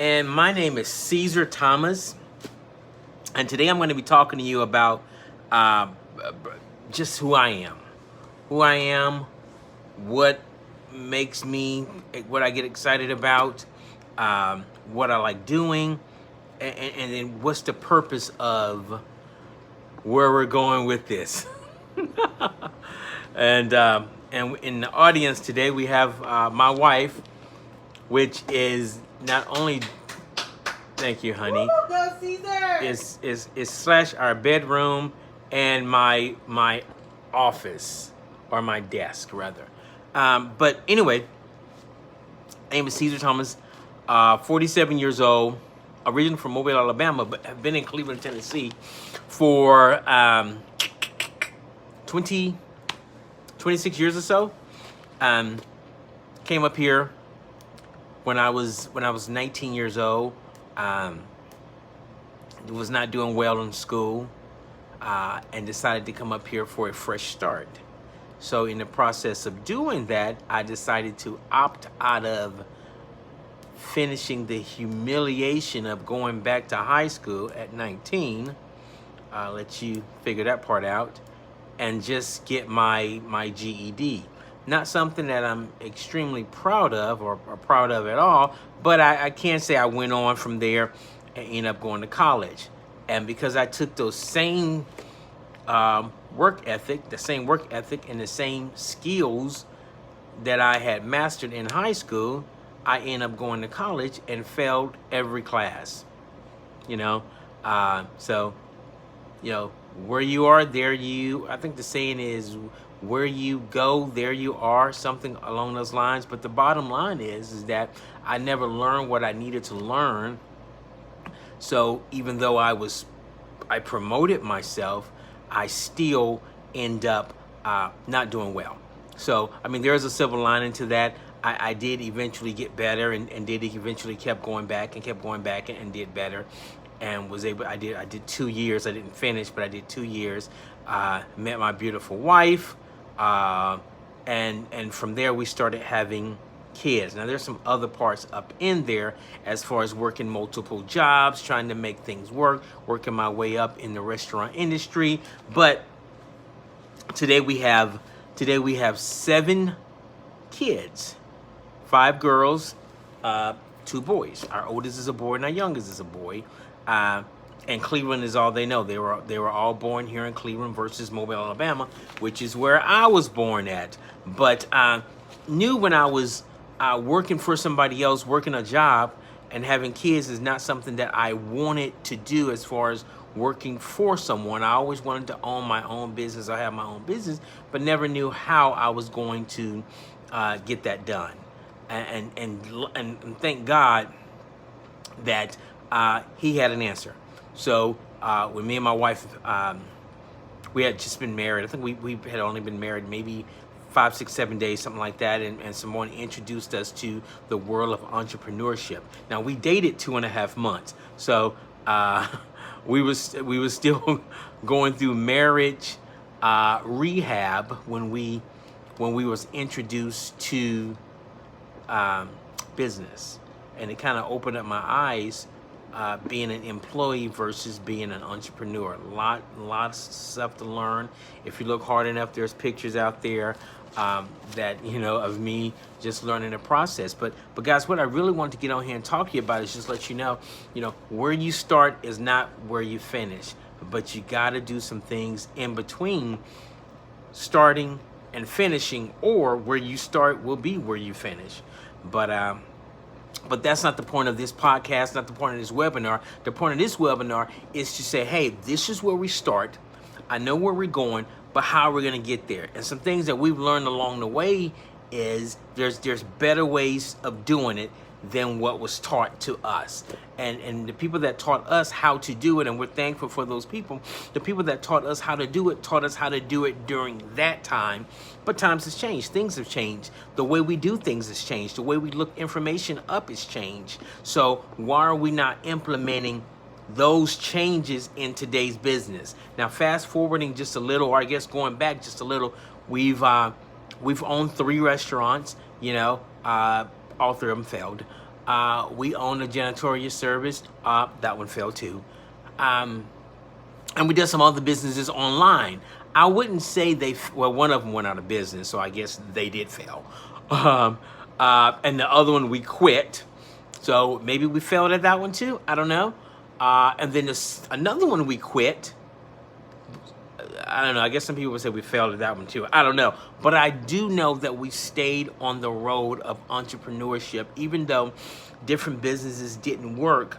and my name is Caesar Thomas, and today I'm going to be talking to you about uh, just who I am, what makes me, what I get excited about, what I like doing, and then what's the purpose of where we're going with this. And in the audience today we have my wife, which is not only, thank you, honey, Go Caesar! is slash our bedroom and my office, or my desk rather. But anyway, my name is Caesar Thomas, 47 years old, originally from Mobile, Alabama, but have been in Cleveland, Tennessee for 26 years or so. Came up here when I was 19 years old. Was not doing well in school, and decided to come up here for a fresh start. So in the process of doing that, I decided to opt out of finishing the humiliation of going back to high school at 19. I'll let you figure that part out, and just get my GED. Not something that I'm extremely proud of, or proud of at all, but I can say I went on from there and ended up going to college. And because I took those same work ethic and the same skills that I had mastered in high school, I ended up going to college and failed every class. So where you are, there you, I think the saying is, where you go, there you are, something along those lines. But the bottom line is that I never learned what I needed to learn. So even though I promoted myself, I still end up not doing well. So, I mean, there's a silver lining to that. I did eventually get better, and did eventually kept going back and did better, and was able. I did 2 years. I didn't finish, but I did 2 years. Met my beautiful wife, and from there we started having kids. Now there's some other parts up in there as far as working multiple jobs, trying to make things work, working my way up in the restaurant industry. But today we have 7 kids, 5 girls, 2 boys. Our oldest is a boy and our youngest is a boy. And Cleveland is all they know. They were all born here in Cleveland versus Mobile, Alabama, which is where I was born at. But knew when I was working for somebody else, working a job and having kids is not something that I wanted to do as far as working for someone. I always wanted to own my own business. I have my own business, but never knew how I was going to get that done. And thank God that he had an answer. So when me and my wife, we had just been married. I think we had only been married maybe 5, 6, 7 days, something like that, and someone introduced us to the world of entrepreneurship. Now we dated 2.5 months, so we was still going through marriage rehab when we was introduced to business, and it kind of opened up my eyes. Being an employee versus being an entrepreneur. A lot of stuff to learn. If you look hard enough, there's pictures out there that of me just learning the process. But guys, what I really wanted to get on here and talk to you about is just let you know, where you start is not where you finish, but you got to do some things in between starting and finishing, or where you start will be where you finish. But that's not the point of this podcast, not the point of this webinar. The point of this webinar is to say, hey, this is where we start. I know where we're going, but how are we going to get there? And some things that we've learned along the way is there's better ways of doing it than what was taught to us. And the people that taught us how to do it, and we're thankful for those people, the people that taught us how to do it taught us how to do it during that time. But times has changed. Things have changed. The way we do things has changed. The way we look information up has changed. So why are we not implementing those changes in today's business? Now, fast forwarding just a little, or I guess going back just a little, we've owned 3 restaurants, all 3 of them failed. We own a janitorial service. That one failed too. And we did some other businesses online. I wouldn't say well, one of them went out of business, so I guess they did fail. And the other one we quit. So maybe we failed at that one too. I don't know. And then there's another one we quit. I don't know. I guess some people would say we failed at that one too. I don't know. But I do know that we stayed on the road of entrepreneurship. Even though different businesses didn't work,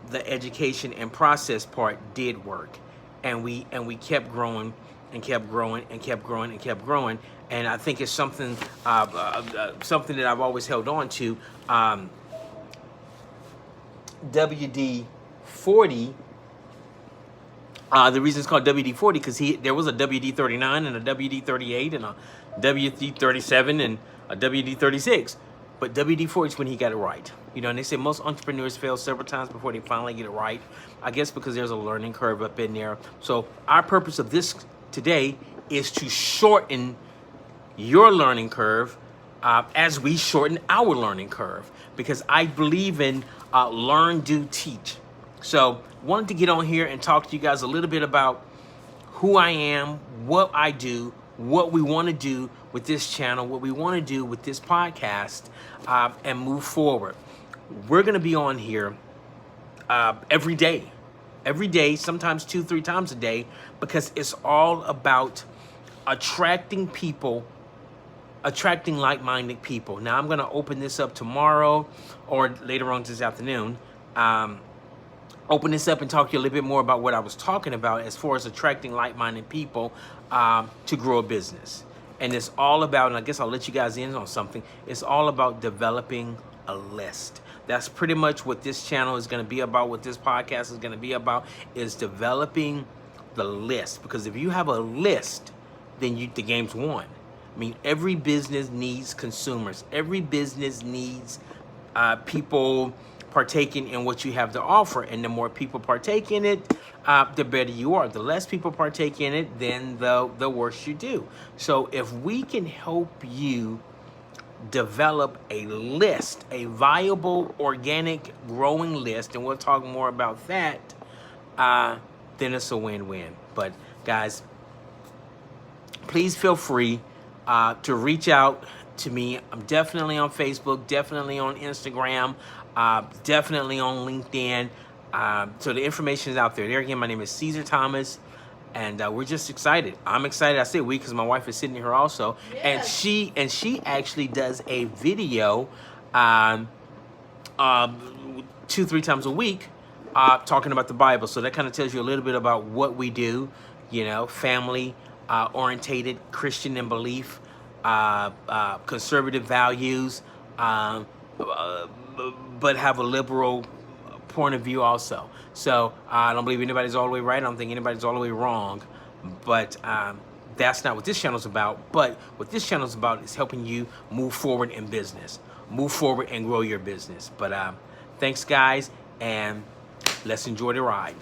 the education and process part did work. And we kept growing and kept growing and kept growing and kept growing. And I think it's something something that I've always held on to. WD-40. The reason it's called WD-40 because there was a WD-39 and a WD-38 and a WD-37 and a WD-36. But WD-40 is when he got it right. You know, and they say most entrepreneurs fail several times before they finally get it right. I guess because there's a learning curve up in there. So our purpose of this today is to shorten your learning curve as we shorten our learning curve. Because I believe in learn, do, teach. So wanted to get on here and talk to you guys a little bit about who I am, what I do, what we want to do with this channel, what we want to do with this podcast, and move forward. We're going to be on here every day, sometimes 2-3 times a day, because it's all about attracting people, attracting like-minded people. Now, I'm going to open this up tomorrow or later on this afternoon. Open this up and talk to you a little bit more about what I was talking about as far as attracting like-minded people to grow a business. And it's all about, and I guess I'll let you guys in on something, it's all about developing a list. That's pretty much what this channel is going to be about, what this podcast is going to be about, is developing the list. Because if you have a list, then the game's won. I mean, every business needs consumers. Every business needs people partaking in what you have to offer, and the more people partake in it, the better you are. The less people partake in it, then the worse you do. So if we can help you develop a list, a viable, organic, growing list, and we'll talk more about that, then it's a win-win. But guys, please feel free to reach out to me. I'm definitely on Facebook, definitely on Instagram, definitely on LinkedIn. So the information is out there. There again, my name is Caesar Thomas, and we're just excited. I'm excited. I say we because my wife is sitting here also, yes. and she actually does a video 2-3 times a week talking about the Bible. So that kind of tells you a little bit about what we do. You know, family orientated, Christian in belief, conservative values, but have a liberal point of view also. So I don't believe anybody's all the way right. I don't think anybody's all the way wrong. But that's not what this channel is about. But what this channel is about is helping you move forward in business. Move forward and grow your business. But thanks, guys, and let's enjoy the ride.